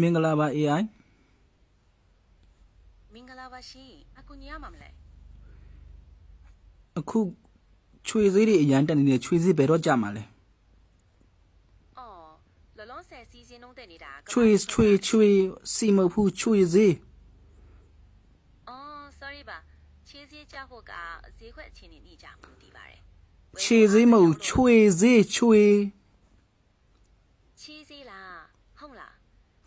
မင်္ဂလာပါ AI မင်္ဂလာပါရှင်အခုညမှာမလဲ အခုချွေသေးတွေအရန်တက်နေတဲ့ချွေသေးဘယ်တော့ကြမှာလဲ အော်လောလောဆယ်စီစဉ်လုံးတက်နေတာ ချွေစီမဟုတ်ဘူးချွေသေး အော် sorry ပါချေးစည်းကြောက်ဖို့ကဈေးခွက်အချင်းနေနေကြမှုတည်ပါတယ် ချွေသေးမဟုတ်ချွေသေးချွေ ချေးစည်းလားဟုတ်လား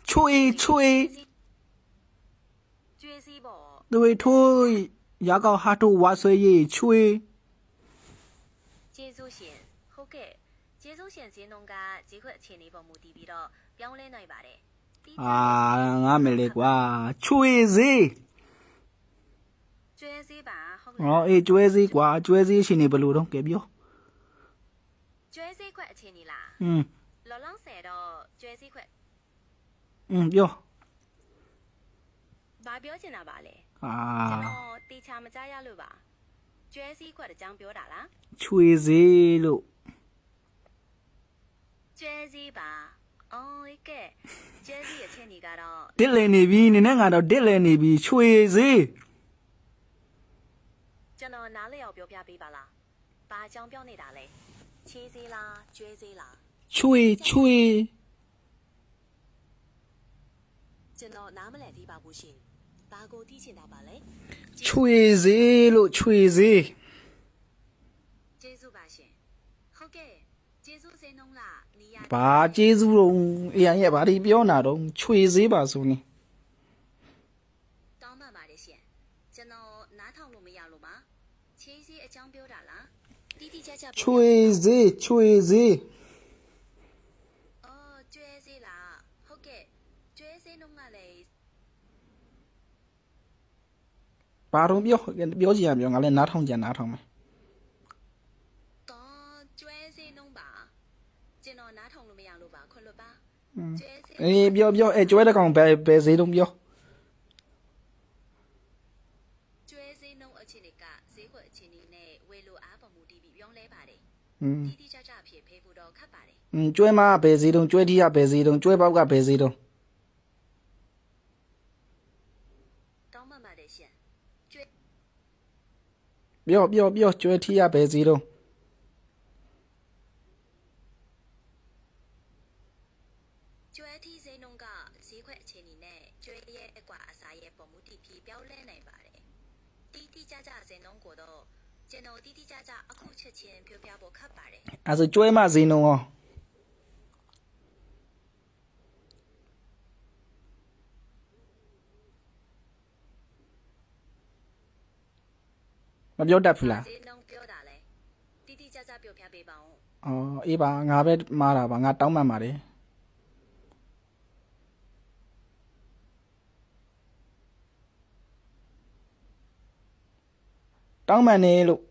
ချွေ ကျွေးစည်းပေါ့ တွေထိုးရကောက်ဟာတိုဝါဆွဲရေးချွေ ကျေးဇူးရှင်ဟုတ်ကဲ့ကျေးဇူးရှင်ဈေးနှုန်းကဈေးခွက်အချင်းနေပေါ်မူတည်ပြီးတော့ပြောင်းလဲနိုင်ပါတယ် အာငါမယ်လေကွာချွေသေး ကျွဲစည်းပါဟုတ် ဟော လား အေးကျွဲသေးကွာကျွဲသေးရှင်နေဘယ်လိုတော့ကဲပြော ကျွဲစည်းခွက်အချင်းနေလား อืม လောလောဆယ်တော့ကျွဲစည်းခွက် ပြော ဘာပြောချင်တာပါလဲ အာ ကျွန်တော်တေချာမကြားရလို့ပါကျွဲစည်းခွက်အကြောင်းပြောတာလား ချွေသေးလို့ ကျွဲစည်းပါအော်ကဲကျွဲစည်းအချင်းကြီးကတော့ တစ်လည်နေပြီနင်းနဲ့ငါတော့တစ်လည်နေပြီချွေသေး ကျွန်တော်နားလည်အောင်ပြောပြပေးပါလားဘာအကြောင်းပြောနေတာလဲချေးစည်းလားကျွဲစည်းလား ချွေ ကျွန်တော်နားမလည်သေးပါဘူးရှင်ဘာကိုသိချင်တာပါလဲ ချွေသေးလို့ချွေသေး ကျေးဇူးပါရှင်ဟုတ်ကဲ့ကျေးဇူးစင်းနှုံးလားနီးရ ဘာကျေးဇူးတော့ AI ရဲ့ဘာဒီပြောနာတော့ချွေသေးပါဆိုနေ တောင်းပန်ပါတယ်ရှင်ကျွန်တော်နားထောင်လို့မရလို့ပါချေးစည်းအကြောင်းပြောတာလားတိတိကျကျပြော ချွေသေးချွေသေး အော်ကျွဲစည်းလားဟုတ်ကဲ့ကျွဲစည်းနှုံးကလည်း ဘာတော့ပြောကြည့်ရပြောငါလည်းနားထောင်ကြနားထောင်မယ် တော့ကျွဲစည်းနှုံးပါကျွန်တော်နားထောင်လို့မရလို့ပါခွတ်လွတ်ပါကျွဲစည်း အေးပြောကျွဲတဲ့ကောင်ဘယ်ဈေးလုံးပြော ကျွဲစည်းနှုံးအချင်းတွေကဈေးခွက်အချင်းတွေနဲ့ဝယ်လို့အားပေါ်မူတည်ပြီးပြောင်းလဲပါတယ် อืม တိတိကျကျဖြစ်ဖေးဖို့တော့ခက်ပါတယ် ကျွဲမဘယ်ဈေးလုံးကျွဲတီးကဘယ်ဈေးလုံးကျွဲပေါက်ကဘယ်ဈေးလုံး တောင်းပန်ပါတယ်ရှင်ကျွဲ ပြောကျွဲတီးကဘယ်ဈေးလုံး ကျွဲထီးစည်းနှုံးကဈေးခွက်အချင်းတွေနဲ့ကျွဲရဲ့အကွာအစားရဲ့ပေါ်မူတည်ပြီးပြောင်းလဲနိုင်ပါတယ်တိတိကျကျစည်းနှုံးကိုတော့ကျွန်တော်တိတိကျကျအခုချက်ချင်းပြောပြဖို့ခက်ပါတယ် အဲဆိုကျွဲမဈေးလုံးရောမပြောတတ်ဘူးလား ဈေးနှုံးပြောတာလဲတိတိကျကျပြောပြပေးပါဦး အော်အေးပါငါပဲမားတာပါငါတောင်းပန်ပါတယ်တောင်းပန်နေလို့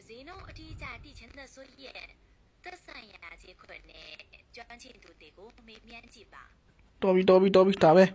ဈေးနှုံးအထီးကျတိချင်တဲ့ဆိုရဲ့သက်ဆိုင်ရာဈေးခွက်နဲ့ကျွမ်းကျင်သူတွေကိုမေးမြန်းကြည့်ပါ တော်ပြီဒါပဲ